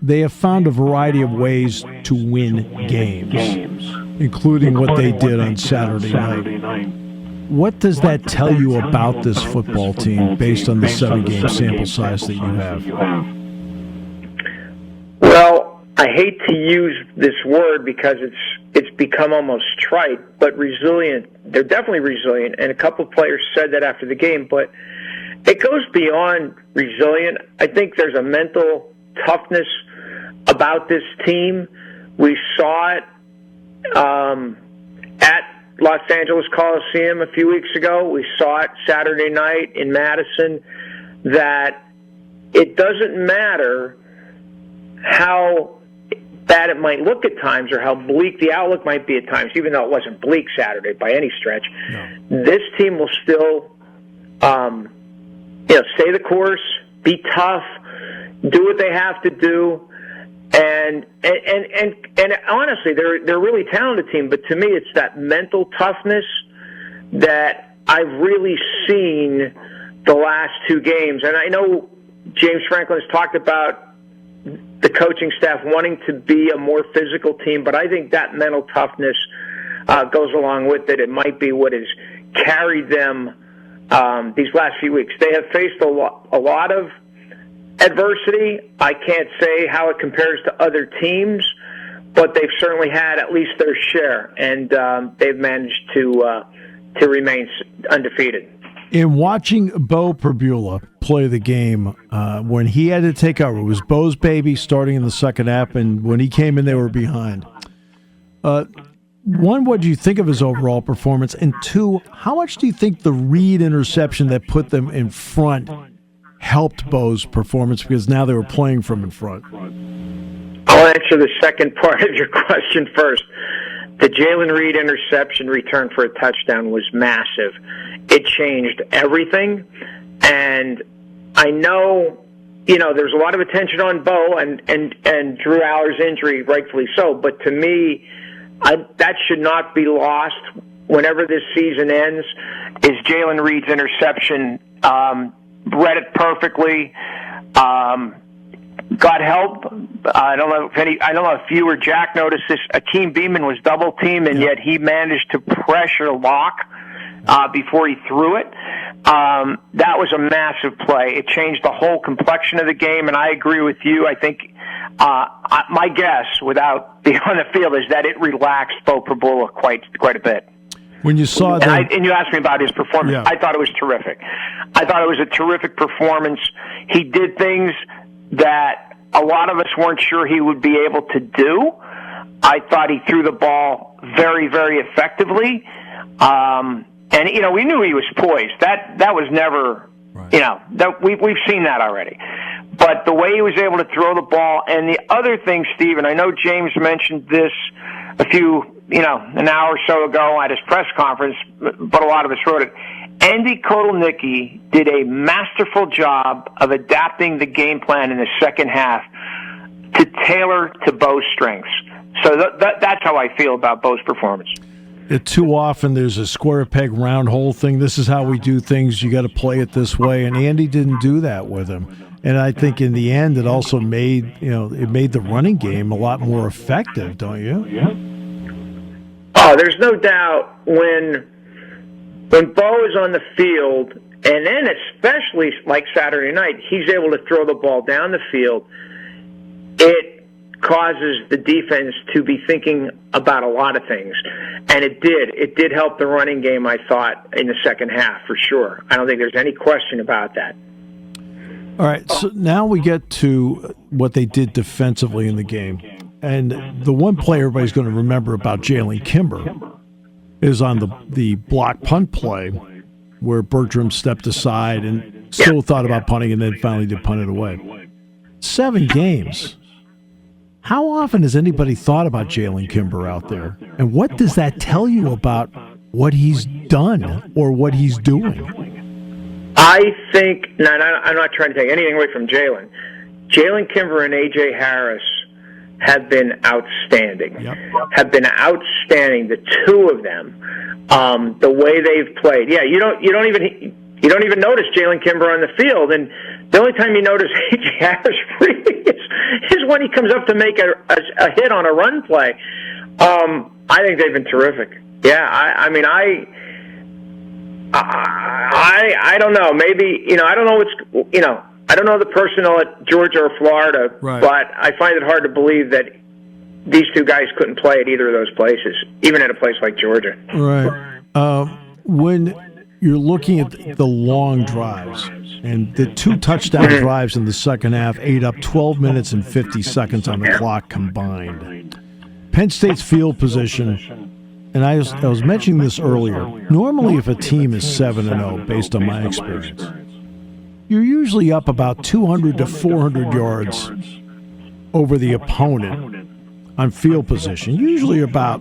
they have found a variety of ways to win games, including what they did on Saturday night. What does that tell you about this football team based on the 7-game sample size that you have? Well, I hate to use this word because it's become almost trite, but resilient. They're definitely resilient, and a couple of players said that after the game, but it goes beyond resilient. I think there's a mental toughness about this team. We saw it at Los Angeles Coliseum a few weeks ago. We saw it Saturday night in Madison, that it doesn't matter how bad it might look at times or how bleak the outlook might be at times, even though it wasn't bleak Saturday by any stretch. No. This team will still stay the course, be tough, do what they have to do, and honestly, they're a really talented team. But to me, it's that mental toughness that I've really seen the last 2 games. And I know James Franklin has talked about the coaching staff wanting to be a more physical team, but I think that mental toughness goes along with it. It might be what has carried them these last few weeks. They have faced a lot of adversity. I can't say how it compares to other teams, but they've certainly had at least their share, and they've managed to remain undefeated. In watching Bo Perbula play the game, when he had to take over, it was Bo's baby starting in the second half, and when he came in, they were behind. One, what do you think of his overall performance? And 2, how much do you think the Reed interception that put them in front helped Bo's performance, because now they were playing from in front? I'll answer the second part of your question first. The Jalen Reed interception return for a touchdown was massive. It changed everything. And I know, there's a lot of attention on Bo and Drew Aller's injury, rightfully so. But to me, that should not be lost whenever this season ends, is Jalen Reed's interception. Read it perfectly. God help. I don't know if you or Jack noticed this. Akeem Beeman was double teamed, and yet he managed to pressure Locke before he threw it. That was a massive play. It changed the whole complexion of the game, and I agree with you. I think my guess, without being on the field, is that it relaxed Bo Perbula quite a bit. When you saw that, and you asked me about his performance, I thought it was terrific. I thought it was a terrific performance. He did things that a lot of us weren't sure he would be able to do. I thought he threw the ball very, very effectively. And we knew he was poised. That was never, that we've seen that already. But the way he was able to throw the ball, and the other thing, Steve, and I know James mentioned this an hour or so ago at his press conference, but a lot of us wrote it. Andy Kotelnicki did a masterful job of adapting the game plan in the second half to tailor to Bo's strengths. So that's how I feel about Bo's performance. Too often there's a square peg round hole thing. This is how we do things. You got to play it this way. And Andy didn't do that with him. And I think in the end it also made the running game a lot more effective, don't you? Yeah. Oh, there's no doubt when Bo is on the field, and then especially like Saturday night, he's able to throw the ball down the field, it causes the defense to be thinking about a lot of things. And it did. It did help the running game, I thought, in the second half, for sure. I don't think there's any question about that. All right, so now we get to what they did defensively in the game. And the one play everybody's going to remember about Jalen Kimber is on the block punt play where Bertram stepped aside and still thought about punting and then finally did punt it away. 7 games. How often has anybody thought about Jalen Kimber out there? And what does that tell you about what he's done or what he's doing? I think, I'm not trying to take anything away from Jalen. Jalen Kimber and A.J. Harris have been outstanding. Have been outstanding. The two of them, the way they've played. Yeah, you don't even notice Jalen Kimber on the field, and The only time you notice A.J. Harris is when he comes up to make a hit on a run play. I think they've been terrific. Yeah, I mean, I don't know. Maybe, I don't know I don't know the personnel at Georgia or Florida, right. But I find it hard to believe that these two guys couldn't play at either of those places, even at a place like Georgia. Right. When you're looking at the long drives, and the 2 touchdown drives in the second half ate up 12 minutes and 50 seconds on the clock combined. Penn State's field position, and I was mentioning this earlier, normally if a team is 7-0, based on my experience, you're usually up about 200 to 400 yards over the opponent on field position, usually about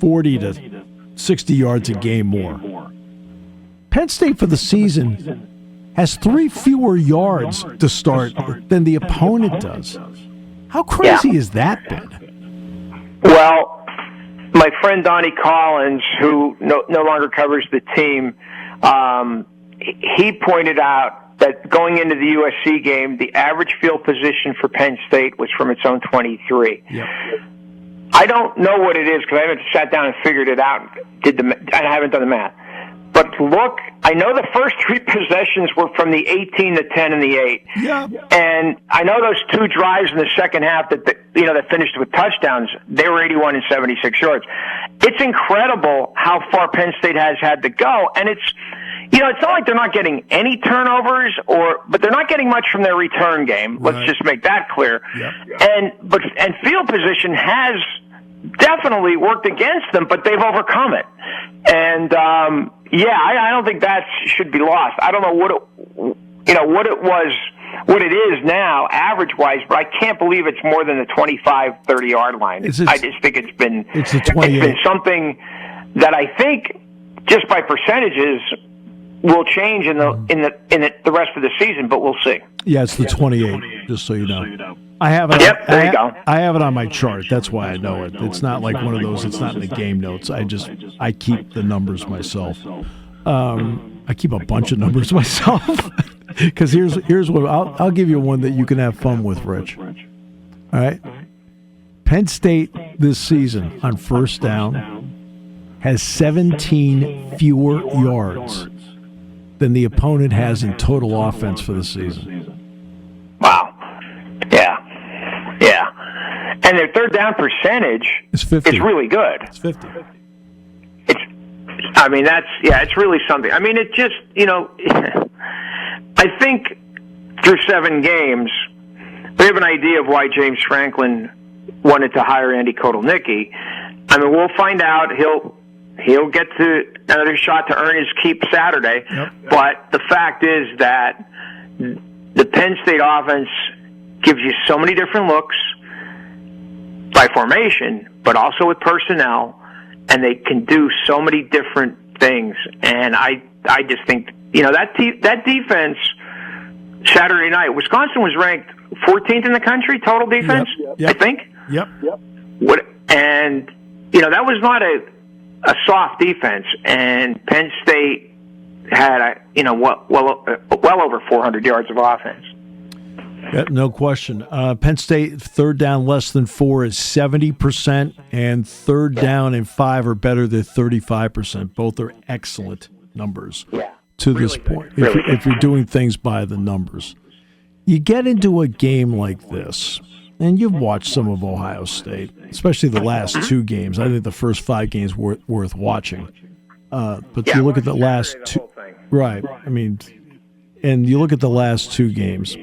40 to 60 yards a game more. Penn State for the season has 3 fewer yards to start than the opponent does. How crazy has that been? Well, my friend Donnie Collins, who no longer covers the team, he pointed out that going into the USC game, the average field position for Penn State was from its own 23. Yep. I don't know what it is because I haven't sat down and figured it out. I haven't done the math. But look, I know the first 3 possessions were from the 18, the 10, and the 8. Yeah. And I know those 2 drives in the second half that finished with touchdowns, they were 81 and 76 yards. It's incredible how far Penn State has had to go, and it's not like they're not getting any turnovers, but they're not getting much from their return game. Let's just make that clear. Yep. And field position has definitely worked against them, but they've overcome it. And I don't think that should be lost. I don't know what it is now, average-wise, but I can't believe it's more than the 25, 30-yard line. I just think it's been something that I think, just by percentages, will change in the rest of the season, but we'll see. Yeah, it's the 28, just so you know. I have it. Yep, there you go. I have it on my chart. That's why I know it. It's not like one of those. It's not in the game notes. I keep the numbers myself. I keep a bunch of numbers myself because here's what I'll give you one that you can have fun with, Rich. All right, Penn State this season on first down has 17 fewer yards than the opponent has in total offense for the season. Wow. Yeah. And their third down percentage is 50. It's really good. It's 50. It's really something. I mean, it just, I think through 7 games, we have an idea of why James Franklin wanted to hire Andy Kotelnicki. I mean, we'll find out. He'll get to another shot to earn his keep Saturday. Yep. But the fact is that the Penn State offense gives you so many different looks by formation, but also with personnel, and they can do so many different things. And I just think, that defense Saturday night, Wisconsin was ranked 14th in the country, total defense, Yep. I think. Yep. That was not a soft defense, and Penn State had well over 400 yards of offense. Yeah, no question. Penn State third down less than 4 is 70%, and third down and 5 are better than 35%. Both are excellent numbers to really this point. If you're doing things by the numbers, you get into a game like this. And you've watched some of Ohio State, especially the last 2 games. I think the first 5 games were worth watching. But you look at the last 2, right? I mean, and you look at the last 2 games.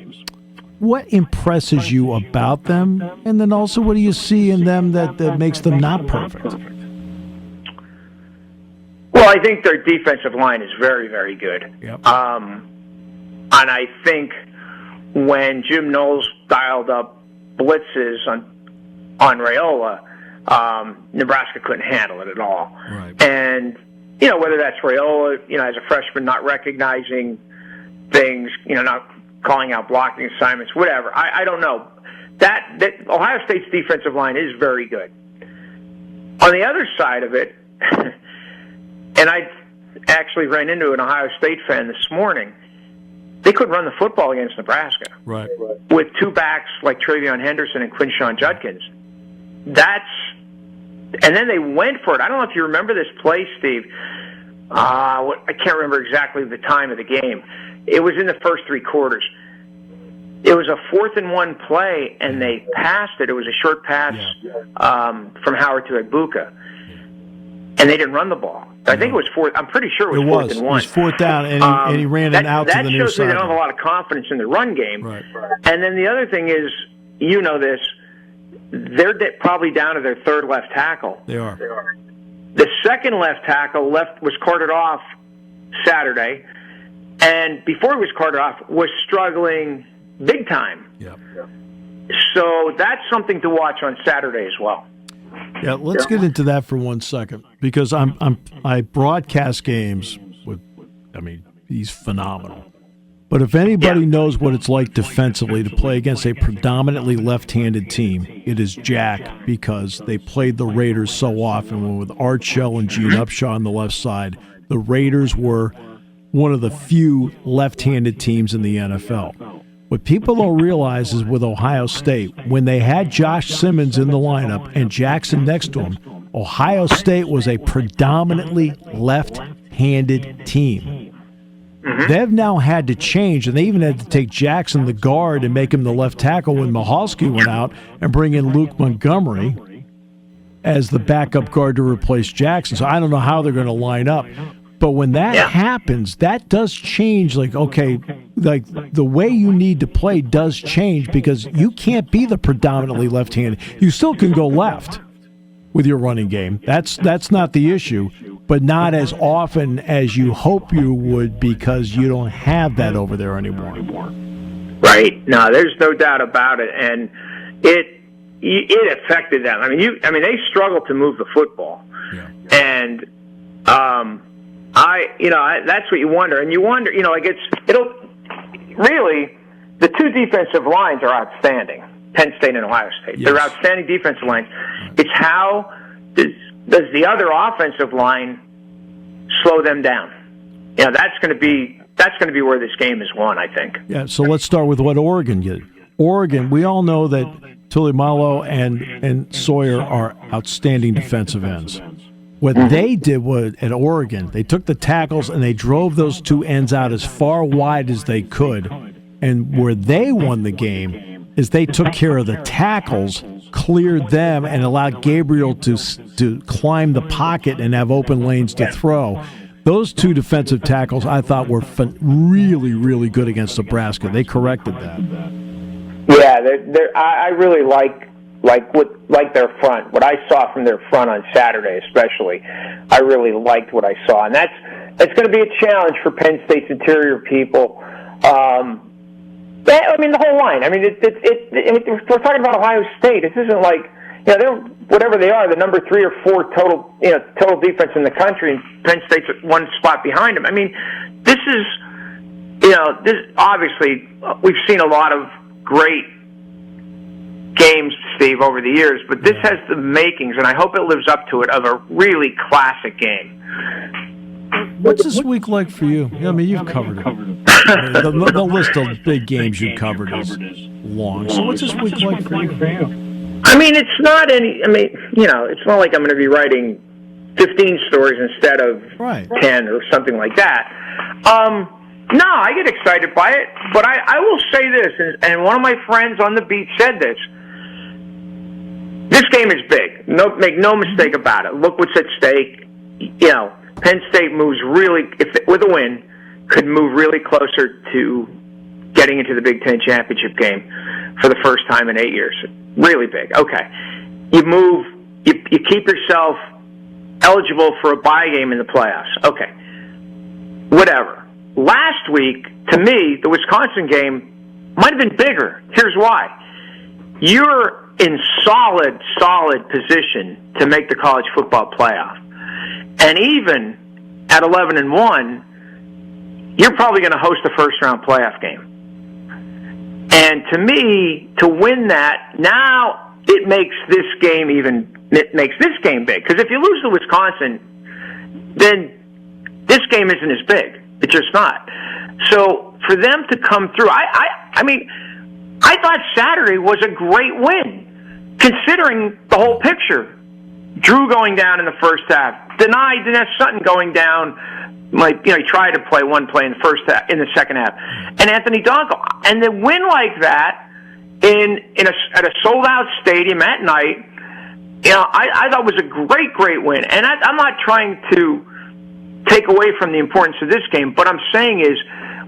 What impresses you about them, and then also what do you see in them that makes them not perfect? Well, I think their defensive line is very, very good. Yep. And I think when Jim Knowles dialed up blitzes on Raiola, Nebraska couldn't handle it at all. Right. And, whether that's Raiola, as a freshman not recognizing things, not calling out blocking assignments, whatever. I don't know. That Ohio State's defensive line is very good. On the other side of it, and I actually ran into an Ohio State fan this morning, they couldn't run the football against Nebraska. Right. With two backs like Travion Henderson and Quinshon Judkins. And then they went for it. I don't know if you remember this play, Steve. I can't remember exactly the time of the game. It was in the first three quarters. It was a 4th and 1 play, and they passed it. It was a short pass from Howard to Egbuka, and they didn't run the ball. I think it was 4th. I'm pretty sure it was 4th and 1. It was 4th down, and he ran it out to the near side. That shows they don't have a lot of confidence in the run game. Right. And then the other thing is, you know this, they're probably down to their third left tackle. They are. The second left tackle was carted off Saturday, and before he was carted off, was struggling big time. Yep. So that's something to watch on Saturday as well. Yeah, let's get into that for 1 second, because I broadcast games with, I mean, he's phenomenal. But if anybody knows what it's like defensively to play against a predominantly left-handed team, it is Jack, because they played the Raiders so often. With Art Shell and Gene Upshaw on the left side, the Raiders were one of the few left-handed teams in the NFL. What people don't realize is with Ohio State, when they had Josh Simmons in the lineup and Jackson next to him, Ohio State was a predominantly left-handed team. They've now had to change, and they even had to take Jackson the guard and make him the left tackle when Mahalski went out, and bring in Luke Montgomery as the backup guard to replace Jackson. So I don't know how they're going to line up. But when that happens, that does change. Like, okay, like the way you need to play does change, because you can't be the predominantly left-handed. You still can go left with your running game. That's not the issue, but not as often as you hope you would, because you don't have that over there anymore. Right. No, there's no doubt about it, and it affected them. I mean, they struggled to move the football, and that's what you wonder, and you wonder, it'll really, the two defensive lines are outstanding. Penn State and Ohio State. Yes. They're outstanding defensive lines. It's how does the other offensive line slow them down? That's going to be where this game is won, I think. Yeah. So let's start with what Oregon did. Oregon, we all know that Tulimalo and Sawyer are outstanding defensive ends. What they did at Oregon, they took the tackles and they drove those two ends out as far wide as they could. And where they won the game is they took care of the tackles, cleared them, and allowed Gabriel to climb the pocket and have open lanes to throw. Those two defensive tackles, I thought, were really, really good against Nebraska. They corrected that. Yeah, I really like their front. What I saw from their front on Saturday, especially, I really liked what I saw, and that's going to be a challenge for Penn State's interior people. The whole line. We're talking about Ohio State. This isn't like, they're whatever they are, the number 3 or 4 total defense in the country, and Penn State's at one spot behind them. I mean, this obviously, we've seen a lot of great games, Steve, over the years, but this has the makings, and I hope it lives up to it, of a really classic game. What's this week like for you? You've covered it. The list of big games you covered is long. So what's this week like for you? It's not it's not like I'm going to be writing 15 stories instead of 10 or something like that. No, I get excited by it, but I will say this, and one of my friends on the beat said this. This game is big. Make no mistake about it. Look what's at stake. Penn State moves really, with a win, could move really closer to getting into the Big Ten championship game for the first time in 8 years. Really big. Okay. You keep yourself eligible for a bye game in the playoffs. Okay. Whatever. Last week, to me, the Wisconsin game might have been bigger. Here's why. You're in solid position to make the college football playoff. And even at 11-1, you're probably going to host a first-round playoff game. And to me, to win that, now it makes this game big. Because if you lose to Wisconsin, then this game isn't as big. It's just not. So for them to come through, I mean, I thought Saturday was a great win, considering the whole picture. Drew going down in the first half, denied Dinesh Sutton going down. He tried to play one play in the first half, in the second half, and Anthony Donko, and the win like that at a sold out stadium at night. I thought was a great win, and I'm not trying to take away from the importance of this game. What I'm saying is,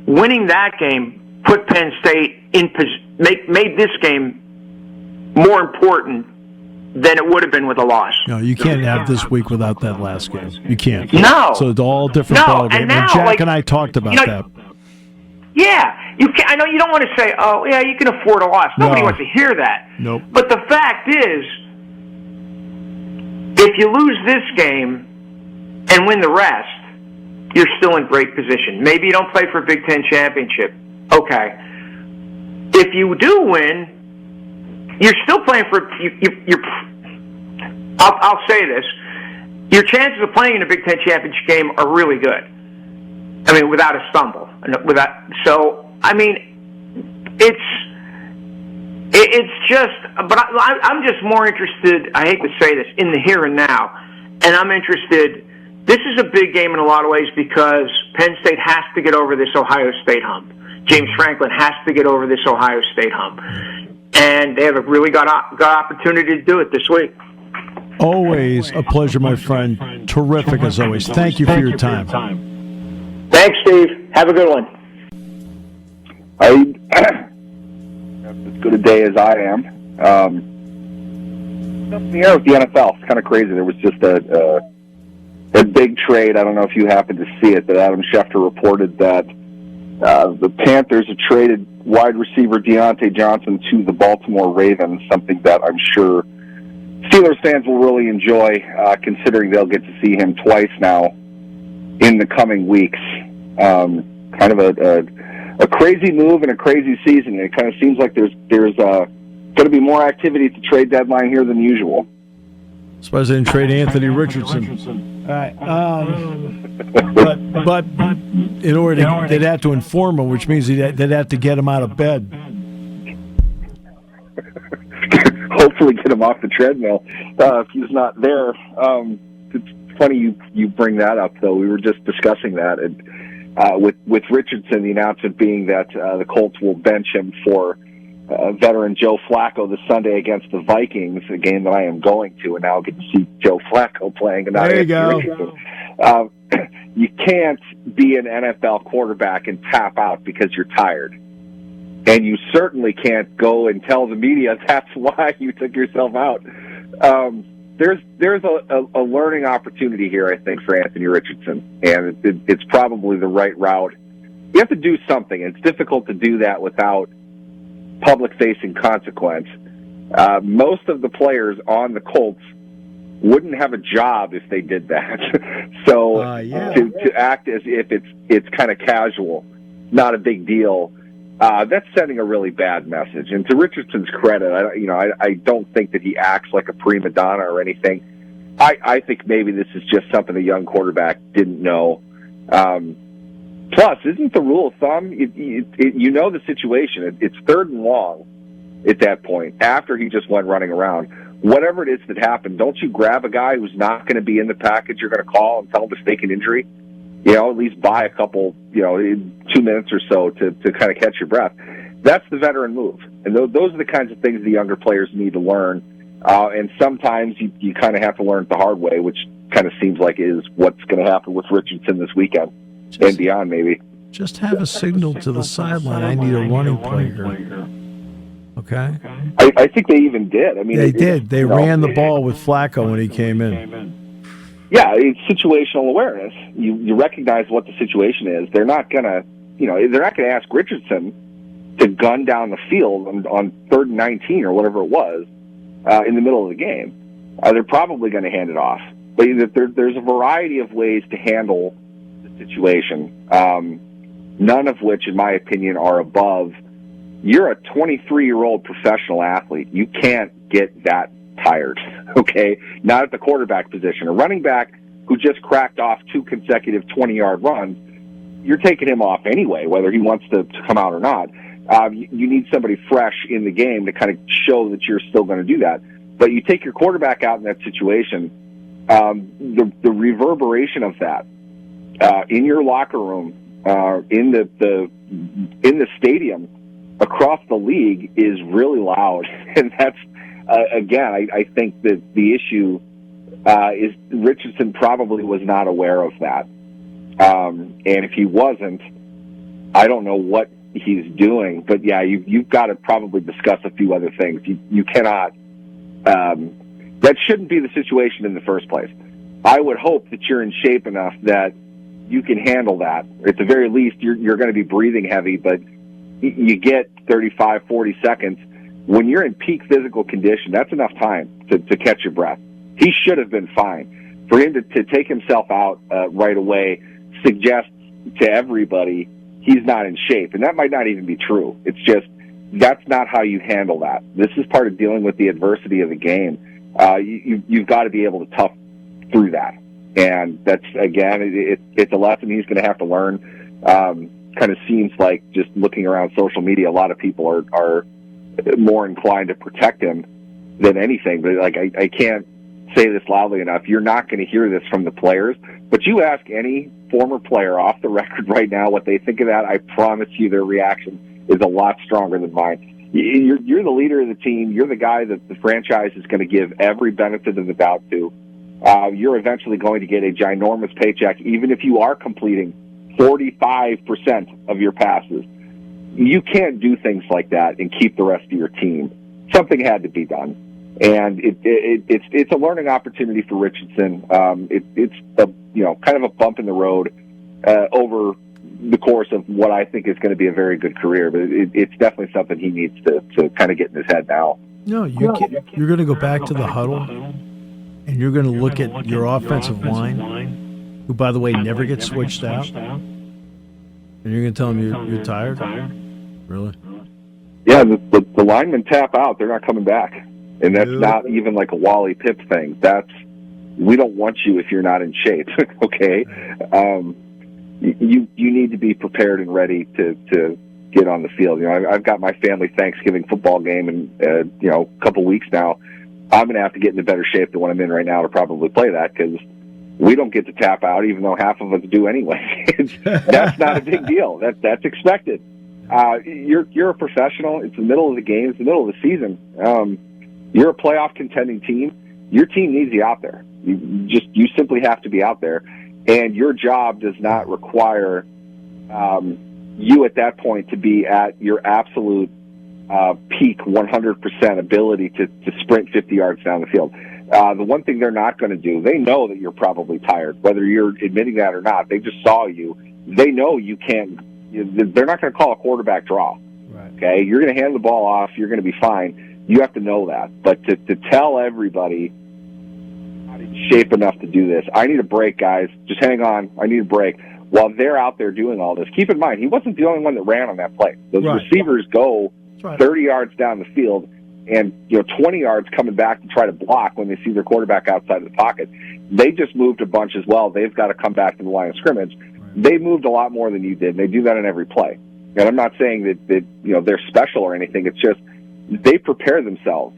winning that game put Penn State made this game more important than it would have been with a loss. No, you can't have this week without that last game. You can't. No. So it's all different ball game. And Jack and I talked about that. Yeah, you can. I know you don't want to say, "Oh, yeah, you can afford a loss." Nobody wants to hear that. Nope. But the fact is, if you lose this game and win the rest, you're still in great position. Maybe you don't play for a Big Ten championship. Okay. If you do win, you're still playing for. I'll say this: your chances of playing in a Big Ten championship game are really good. I mean, without a stumble. So I mean, it's just. But I'm just more interested. I hate to say this, in the here and now, and I'm interested. This is a big game in a lot of ways because Penn State has to get over this Ohio State hump. James Franklin has to get over this Ohio State hump. And they have a really got opportunity to do it this week. Always a pleasure, my friend. Terrific as always. Thank you for your time. Thanks, Steve. Have a good one. As good a day as I am. With the NFL, it's kind of crazy. There was just a big trade. I don't know if you happened to see it, but Adam Schefter reported that the Panthers have traded wide receiver Deontay Johnson to the Baltimore Ravens, something that I'm sure Steelers fans will really enjoy, considering they'll get to see him twice now in the coming weeks. Kind of a crazy move and a crazy season. It kind of seems like there's going to be more activity at the trade deadline here than usual. Suppose they didn't trade Anthony Richardson. All right. But in order to, they'd have to inform him, which means they'd have to get him out of bed. Hopefully get him off the treadmill if he's not there. It's funny you bring that up, though. We were just discussing that. And with Richardson, the announcement being that the Colts will bench him for veteran Joe Flacco this Sunday against the Vikings, a game that I am going to, and now I'll get to see Joe Flacco playing. And there you go. You can't be an NFL quarterback and tap out because you're tired. And you certainly can't go and tell the media that's why you took yourself out. There's a learning opportunity here, I think, for Anthony Richardson, and it's probably the right route. You have to do something. It's difficult to do that without public-facing consequence. Most of the players on the Colts wouldn't have a job if they did that. So to act as if it's kind of casual, not a big deal, that's sending a really bad message. And to Richardson's credit, I don't think that he acts like a prima donna or anything. I think maybe this is just something a young quarterback didn't know. Plus, isn't the rule of thumb, you know the situation. It's 3rd and long at that point, after he just went running around. Whatever it is that happened, don't you grab a guy who's not going to be in the package you're going to call and tell him to fake an injury? At least buy a couple, 2 minutes or so to kind of catch your breath. That's the veteran move. And those are the kinds of things the younger players need to learn. And sometimes you kind of have to learn it the hard way, which kind of seems like is what's going to happen with Richardson this weekend and beyond, maybe. Just have a signal to the sideline. I need a running play here. Okay? I think they even did. I mean, they did. They ran the ball with Flacco when he came in. Yeah, it's situational awareness. You recognize what the situation is. They're not gonna ask Richardson to gun down the field on 3rd and 19 or whatever it was in the middle of the game. They're probably going to hand it off. But there's a variety of ways to handle the situation. None of which, in my opinion, are above. You're a 23-year-old professional athlete. You can't get that tired, okay? Not at the quarterback position. A running back who just cracked off 2 consecutive 20-yard runs you're taking him off anyway, whether he wants to come out or not. You need somebody fresh in the game to kind of show that you're still going to do that. But you take your quarterback out in that situation, the reverberation of that in your locker room, in the stadium, across the league is really loud, and that's again, I think that the issue is Richardson probably was not aware of that, and if he wasn't, I don't know what he's doing. But yeah, you've got to probably discuss a few other things. You cannot. That shouldn't be the situation in the first place. I would hope that you're in shape enough that you can handle that. At the very least, you're going to be breathing heavy, but you get 35, 40 seconds. When you're in peak physical condition, that's enough time to catch your breath. He should have been fine. For him to take himself out right away suggests to everybody he's not in shape, and that might not even be true. It's just that's not how you handle that. This is part of dealing with the adversity of the game. You've got to be able to tough through that, and that's again, it's a lesson he's going to have to learn. Kind of seems like, just looking around social media, a lot of people are more inclined to protect him than anything. But like, I can't say this loudly enough. You're not going to hear this from the players, but you ask any former player off the record right now what they think of that, I promise you their reaction is a lot stronger than mine. You're the leader of the team. You're the guy that the franchise is going to give every benefit of the doubt to. You're eventually going to get a ginormous paycheck, even if you are completing 45% of your passes. You can't do things like that and keep the rest of your team. Something had to be done, and it's a learning opportunity for Richardson. It's a, kind of a bump in the road over the course of what I think is going to be a very good career, but it's definitely something he needs to kind of get in his head now. No, you're going to go back to the huddle, and you're going to look at your offensive line, who, by the way, never gets switched out, and you're going to tell them you're tired? Really? Yeah, the linemen tap out. They're not coming back. And that's not even like a Wally Pip thing. That's, we don't want you if you're not in shape, okay? You need to be prepared and ready to get on the field. I've got my family Thanksgiving football game in a couple weeks now. I'm going to have to get into better shape than what I'm in right now to probably play that, because we don't get to tap out, even though half of us do anyway. That's not a big deal. That's expected. You're a professional. It's the middle of the game. It's the middle of the season. You're a playoff contending team. Your team needs you out there. You simply have to be out there. And your job does not require you at that point to be at your absolute peak 100% ability to sprint 50 yards down the field. The one thing they're not going to do, they know that you're probably tired, whether you're admitting that or not. They just saw you. They know you can't. They're not going to call a quarterback draw. Right. Okay, you're going to hand the ball off. You're going to be fine. You have to know that. But to tell everybody not in shape enough to do this, I need a break, guys. Just hang on. I need a break. While they're out there doing all this, keep in mind, he wasn't the only one that ran on that play. Those receivers go 30 yards down the field, and 20 yards coming back to try to block when they see their quarterback outside of the pocket. They just moved a bunch as well. They've got to come back to the line of scrimmage. They moved a lot more than you did, and they do that in every play. And I'm not saying that they're special or anything. It's just they prepare themselves.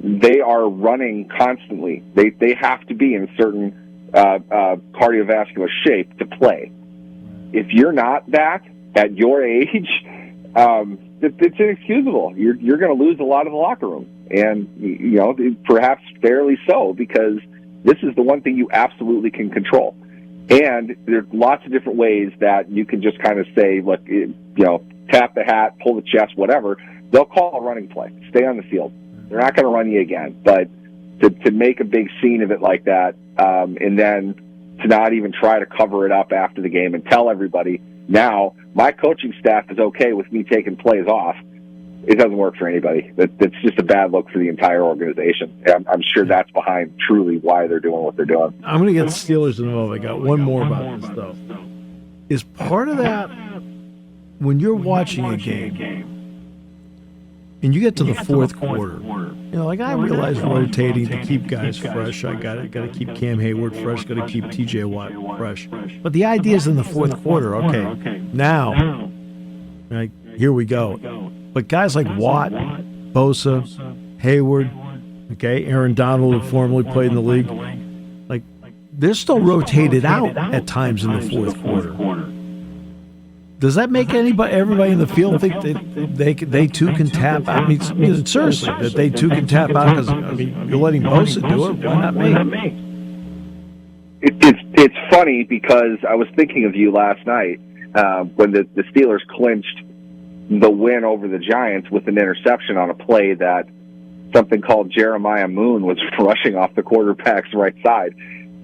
They are running constantly. They have to be in certain cardiovascular shape to play. If you're not that at your age, it's inexcusable. You're going to lose a lot of the locker room, and perhaps fairly so, because this is the one thing you absolutely can control. And there's lots of different ways that you can just kind of say, look, tap the hat, pull the chest, whatever. They'll call a running play. Stay on the field. They're not going to run you again. But to make a big scene of it like that, and then to not even try to cover it up after the game and tell everybody, now my coaching staff is okay with me taking plays off, it doesn't work for anybody. That's just a bad look for the entire organization. I'm sure that's behind truly why they're doing what they're doing. I'm going to get the Steelers involved. I got one more about this, though. Is part of that, when you're watching a game, and you get to the fourth quarter. Like I realize rotating to keep guys fresh. I got to keep Cam Hayward fresh. Got to keep T.J. Watt fresh. But the idea is in the fourth quarter. Okay, now, right, here we go. But guys like Watt, Bosa, Hayward, okay, Aaron Donald, who formerly played in the league, like they're still rotated out at times in the fourth quarter. Does that make everybody in the field think that they too can tap out? I mean, seriously, that they too can tap out? Because you're letting Bosa do it. Why not me? It's funny because I was thinking of you last night when the Steelers clinched the win over the Giants with an interception on a play that something called Jeremiah Moon was rushing off the quarterback's right side.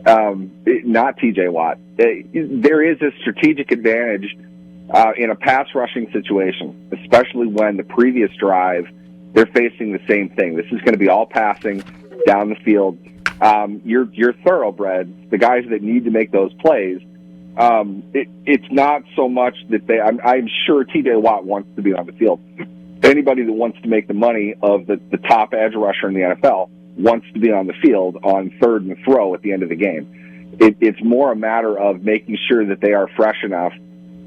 Not T.J. Watt. There is a strategic advantage in a pass rushing situation, especially when the previous drive, they're facing the same thing. This is going to be all passing down the field. Your thoroughbreds, the guys that need to make those plays, it's not so much that I'm sure T.J. Watt wants to be on the field. Anybody that wants to make the money of the top edge rusher in the NFL wants to be on the field on third and throw at the end of the game. It's more a matter of making sure that they are fresh enough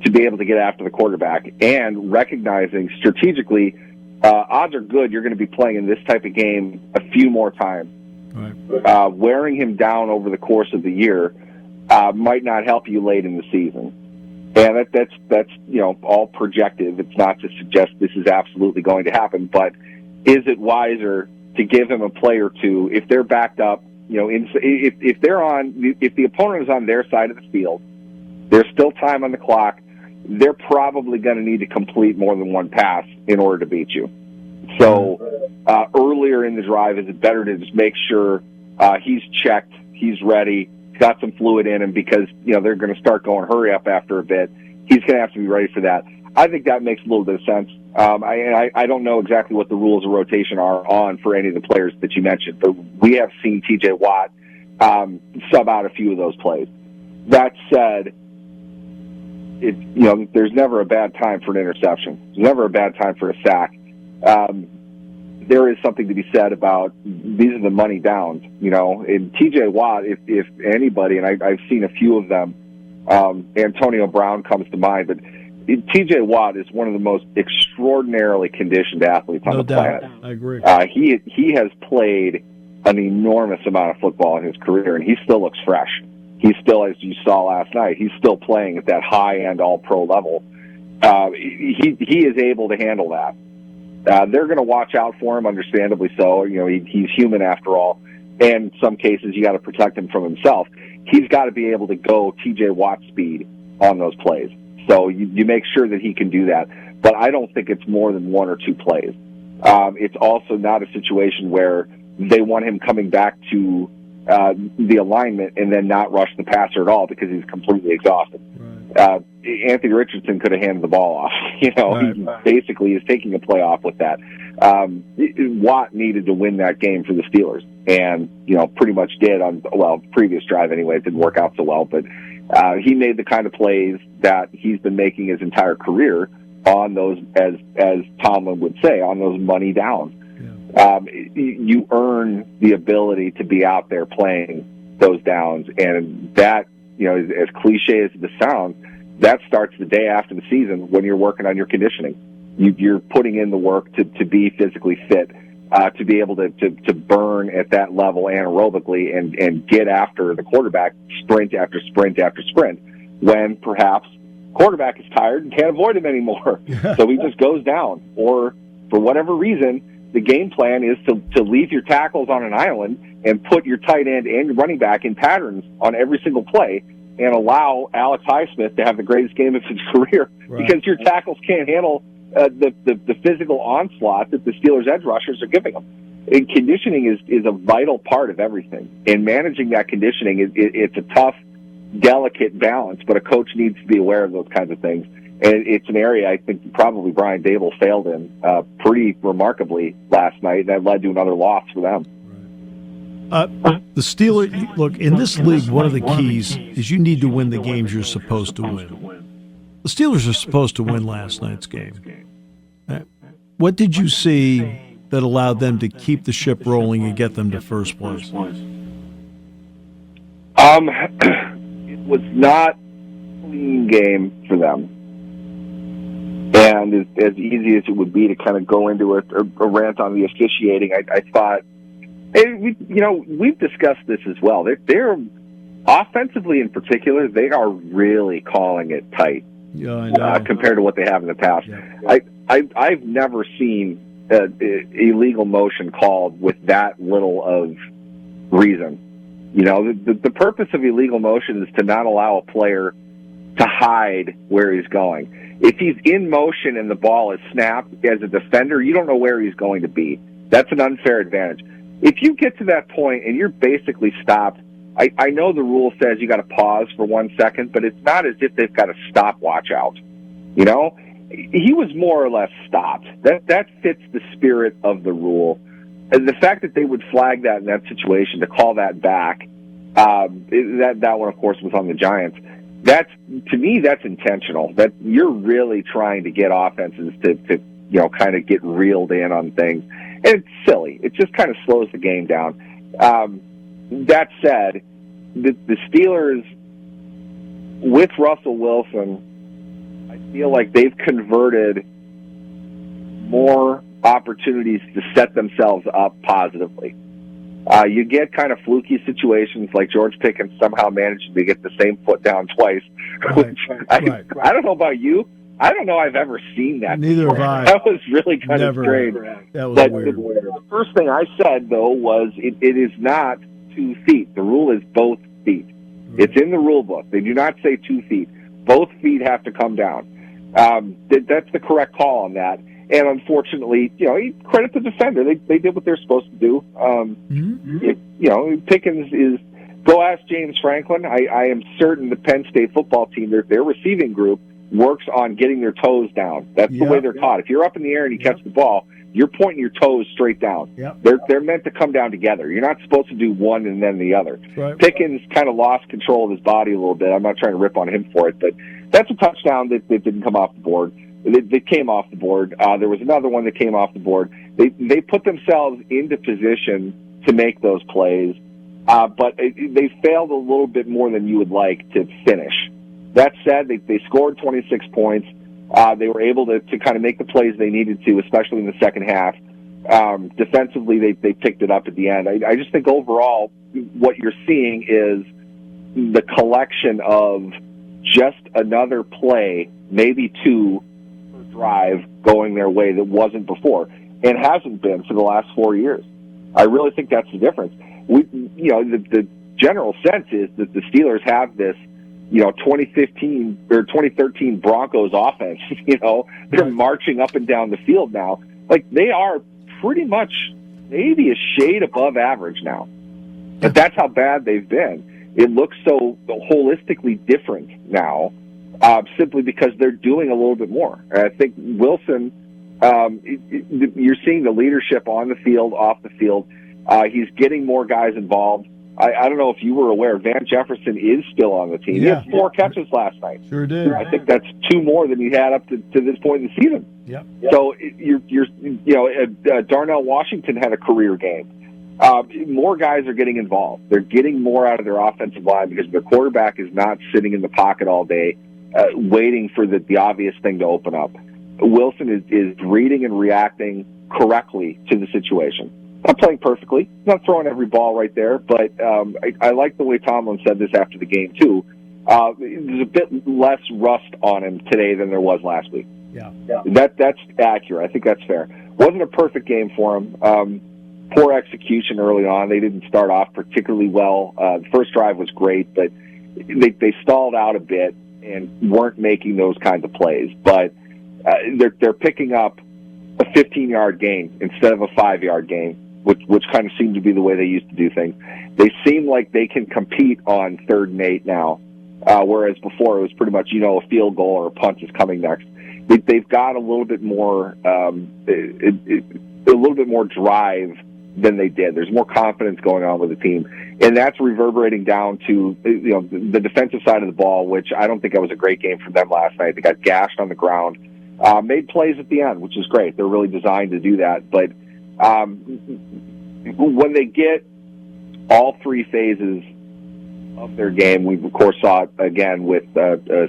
to be able to get after the quarterback and recognizing strategically, odds are good you're going to be playing in this type of game a few more times. Right. Wearing him down over the course of the year might not help you late in the season. And that's all projective. It's not to suggest this is absolutely going to happen, but is it wiser to give him a play or two if they're backed up? If the opponent is on their side of the field, there's still time on the clock. They're probably going to need to complete more than one pass in order to beat you. So earlier in the drive, is it better to just make sure he's checked, he's ready, got some fluid in him because they're going to start going hurry up after a bit. He's going to have to be ready for that. I think that makes a little bit of sense. I don't know exactly what the rules of rotation are on for any of the players that you mentioned, but we have seen T.J. Watt sub out a few of those plays. That said, there's never a bad time for an interception. There's never a bad time for a sack. There is something to be said about these are the money downs, and T.J. Watt, if anybody, and I've seen a few of them, Antonio Brown comes to mind, but T.J. Watt is one of the most extraordinarily conditioned athletes on the planet. I agree. He has played an enormous amount of football in his career, and he still looks fresh. He's still, as you saw last night, he's still playing at that high-end all-pro level. He is able to handle that. They're going to watch out for him, understandably so. He's human after all. And in some cases, you got to protect him from himself. He's got to be able to go T.J. Watt speed on those plays. So you make sure that he can do that. But I don't think it's more than one or two plays. It's also not a situation where they want him coming back to the alignment and then not rush the passer at all because he's completely exhausted. Right. Anthony Richardson could have handed the ball off. He basically is taking a play off with that. Watt needed to win that game for the Steelers, and pretty much did on previous drive anyway. It didn't work out so well, but he made the kind of plays that he's been making his entire career on those, as Tomlin would say, on those money downs. You earn the ability to be out there playing those downs, and that, as cliche as it sounds, that starts the day after the season when you're working on your conditioning. You're putting in the work to be physically fit, to be able to burn at that level anaerobically and get after the quarterback sprint after sprint after sprint, when perhaps quarterback is tired and can't avoid him anymore. So he just goes down, or for whatever reason, the game plan is to leave your tackles on an island and put your tight end and your running back in patterns on every single play and allow Alex Highsmith to have the greatest game of his career, because your tackles can't handle the physical onslaught that the Steelers' edge rushers are giving them. And conditioning is a vital part of everything. And managing that conditioning, it's a tough, delicate balance, but a coach needs to be aware of those kinds of things. And it's an area I think probably Brian Dable failed in pretty remarkably last night, and that led to another loss for them. The Steelers, look, in this league, one of the keys is you need to win the games you're supposed to win. The Steelers are supposed to win last night's game. What did you see that allowed them to keep the ship rolling and get them to first place? It was not a clean game for them. And as easy as it would be to kind of go into a rant on the officiating, I thought, we've discussed this as well. They're offensively in particular, they are really calling it tight. Yeah, I know. Compared to what they have in the past. Yeah. I've never seen illegal motion called with that little of reason. The purpose of illegal motion is to not allow a player to hide where he's going. If he's in motion and the ball is snapped, as a defender, you don't know where he's going to be. That's an unfair advantage. If you get to that point and you're basically stopped, I know the rule says you got to pause for 1 second, but it's not as if they've got a stopwatch out. He was more or less stopped. That fits the spirit of the rule. And the fact that they would flag that in that situation to call that back, that one, of course, was on the Giants. To me, that's intentional. That you're really trying to get offenses to kind of get reeled in on things. And it's silly. It just kind of slows the game down. That said, the Steelers, with Russell Wilson, I feel like they've converted more opportunities to set themselves up positively. You get kind of fluky situations like George Pickens somehow managing to get the same foot down twice. Right, I don't know about you. I don't know I've ever seen that. Neither before. have I. That was really kind of strange. That was but weird. The first thing I said, though, was it is not 2 feet. The rule is both feet. Right. It's in the rule book. They do not say 2 feet. Both feet have to come down. That's the correct call on that. And unfortunately, credit the defender. They did what they're supposed to do. Pickens is. Go ask James Franklin. I am certain the Penn State football team, their receiving group, works on getting their toes down. That's the way they're taught. If you're up in the air and you catch the ball, you're pointing your toes straight down. They're meant to come down together. You're not supposed to do one and then the other. Right. Pickens kind of lost control of his body a little bit. I'm not trying to rip on him for it, but that's a touchdown that didn't come off the board. They came off the board. There was another one that came off the board. They put themselves into position to make those plays, but they failed a little bit more than you would like to finish. That said, they scored 26 points. They were able to kind of make the plays they needed to, especially in the second half. Defensively, they picked it up at the end. I just think overall what you're seeing is the collection of just another play, maybe two, per drive going their way that wasn't before and hasn't been for the last 4 years. I really think that's the difference. The general sense is that the Steelers have this 2015 or 2013 Broncos offense. They're marching up and down the field now. Like, they are pretty much maybe a shade above average now. But that's how bad they've been. It looks so holistically different now, simply because they're doing a little bit more. And I think Wilson, you're seeing the leadership on the field, off the field. He's getting more guys involved. I don't know if you were aware, Van Jefferson is still on the team. He had 4 catches last night. Sure did. I think that's 2 more than he had up to this point in the season. Yep. So Darnell Washington had a career game. More guys are getting involved. They're getting more out of their offensive line because their quarterback is not sitting in the pocket all day, waiting for the obvious thing to open up. Wilson is reading and reacting correctly to the situation. Not playing perfectly, not throwing every ball right there, but I like the way Tomlin said this after the game, too. There's a bit less rust on him today than there was last week. Yeah. That's accurate. I think that's fair. Wasn't a perfect game for him. Poor execution early on. They didn't start off particularly well. The first drive was great, but they stalled out a bit and weren't making those kinds of plays. But they're picking up a 15-yard gain instead of a 5-yard gain, which kind of seemed to be the way they used to do things. They seem like they can compete on 3rd and 8 now, whereas before it was pretty much, a field goal or a punt is coming next. They've got a little bit more drive than they did. There's more confidence going on with the team, and that's reverberating down to the defensive side of the ball, which I don't think that was a great game for them last night. They got gashed on the ground. Made plays at the end, which is great. They're really designed to do that. But when they get all three phases of their game, we of course saw it again with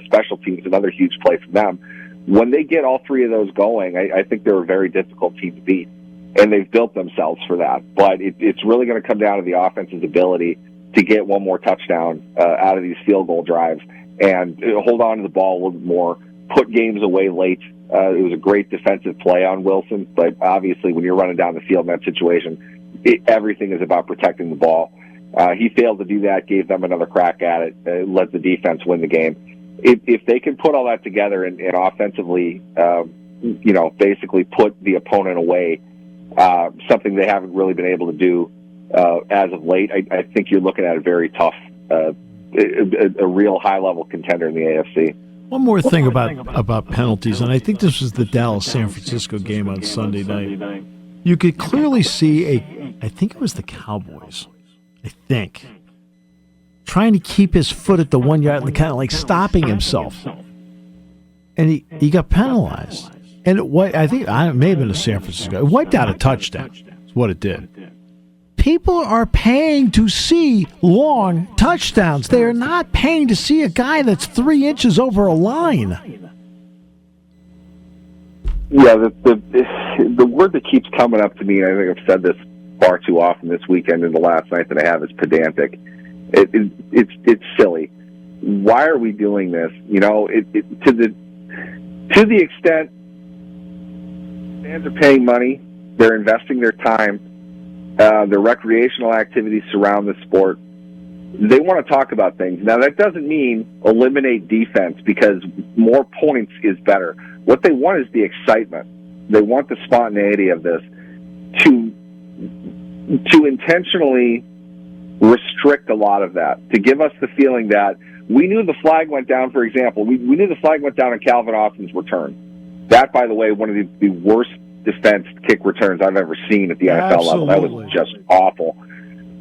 special teams, another huge play from them. When they get all three of those going, I think they're a very difficult team to beat, and they've built themselves for that. But it's really going to come down to the offense's ability to get one more touchdown out of these field goal drives and hold on to the ball a little bit more, put games away late. It was a great defensive play on Wilson, but obviously when you're running down the field in that situation, everything is about protecting the ball. He failed to do that, gave them another crack at it, let the defense win the game. If they can put all that together and offensively, basically put the opponent away, something they haven't really been able to do as of late, I think you're looking at a very tough, a real high-level contender in the AFC. One more thing about penalties, and I think this was the Dallas-San Francisco game on Sunday night. You could clearly see I think it was the Cowboys, trying to keep his foot at the 1 yard, kind of like stopping himself. And he got penalized. And I think it may have been a San Francisco. It wiped out a touchdown. That's what it did. People are paying to see long touchdowns. They are not paying to see a guy that's 3 inches over a line. Yeah, the word that keeps coming up to me, and I think I've said this far too often this weekend and the last night that I have, is pedantic. It's silly. Why are we doing this? To the extent fans are paying money, they're investing their time, their recreational activities surround the sport. They want to talk about things. Now, that doesn't mean eliminate defense, because more points is better. What they want is the excitement. They want the spontaneity of this to intentionally restrict a lot of that, to give us the feeling that we knew the flag went down. For example, we knew the flag went down on Calvin Austin's return. That, by the way, one of the worst defense kick returns I've ever seen at the NFL level. That was just awful.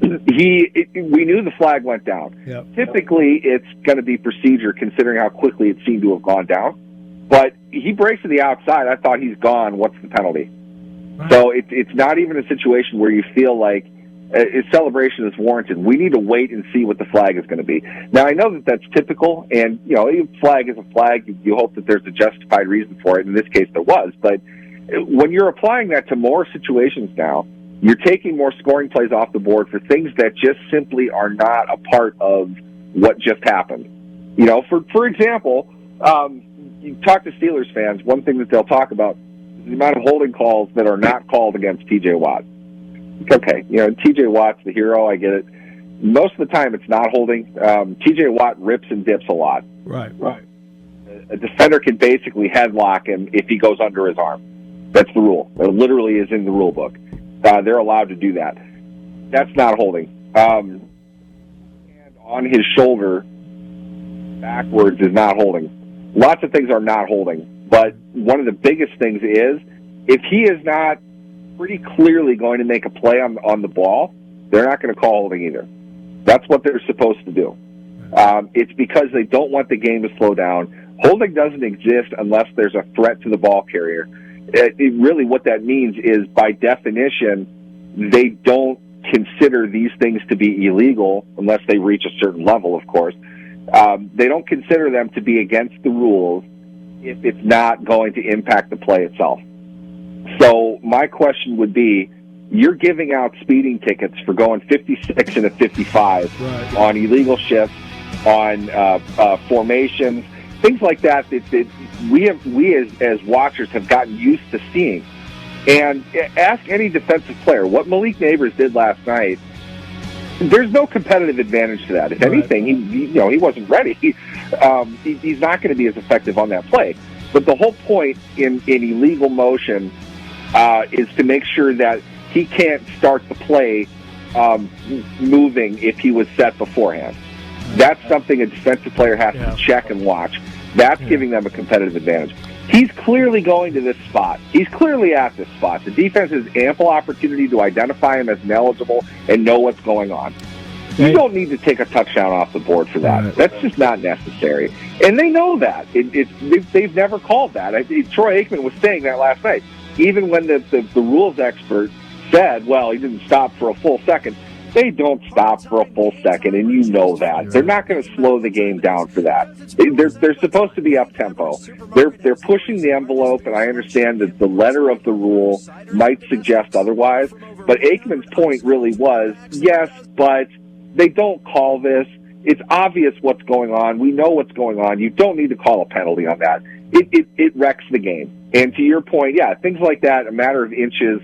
We knew the flag went down. Yep. Typically, it's going to be procedure, considering how quickly it seemed to have gone down. But he breaks to the outside. I thought he's gone. What's the penalty? Right. So it's not even a situation where you feel like a celebration is warranted. We need to wait and see what the flag is going to be. Now, I know that that's typical, and a flag is a flag. You hope that there's a justified reason for it. In this case, there was. But when you're applying that to more situations now, you're taking more scoring plays off the board for things that just simply are not a part of what just happened. For example, you talk to Steelers fans, one thing that they'll talk about is the amount of holding calls that are not called against T.J. Watt. Okay, T.J. Watt's the hero, I get it. Most of the time it's not holding. T.J. Watt rips and dips a lot. Right. A defender can basically headlock him if he goes under his arm. That's the rule. It literally is in the rule book. They're allowed to do that. That's not holding. And on his shoulder backwards is not holding. Lots of things are not holding. But one of the biggest things is, if he is not pretty clearly going to make a play on the ball, they're not going to call holding either. That's what they're supposed to do. It's because they don't want the game to slow down. Holding doesn't exist unless there's a threat to the ball carrier. Really what that means is, by definition, they don't consider these things to be illegal unless they reach a certain level, of course. They don't consider them to be against the rules if it's not going to impact the play itself. So my question would be, you're giving out speeding tickets for going 56 and a 55 on illegal shifts, on formations, things like that we as watchers have gotten used to seeing. And ask any defensive player what Malik Neighbors did last night. There's no competitive advantage to that. If anything, he wasn't ready. He's not going to be as effective on that play. But the whole point in illegal motion is to make sure that he can't start the play moving if he was set beforehand. That's something a defensive player has to check and watch. That's giving them a competitive advantage. He's clearly going to this spot. He's clearly at this spot. The defense has ample opportunity to identify him as ineligible and know what's going on. You don't need to take a touchdown off the board for that. Right. That's just not necessary. And they know that. They've never called that. Troy Aikman was saying that last night. Even when the rules expert said, well, he didn't stop for a full second, they don't stop for a full second, and you know that. They're not going to slow the game down for that. They're supposed to be up-tempo. They're pushing the envelope, and I understand that the letter of the rule might suggest otherwise, but Aikman's point really was, yes, but they don't call this. It's obvious what's going on. We know what's going on. You don't need to call a penalty on that. It wrecks the game. And to your point, yeah, things like that, a matter of inches,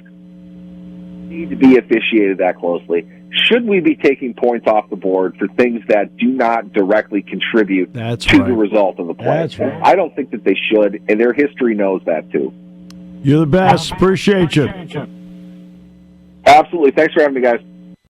need to be officiated that closely. Should we be taking points off the board for things that do not directly contribute to the result of the play? That's right. I don't think that they should, and their history knows that too. You're the best. Appreciate you. Absolutely. Thanks for having me, guys.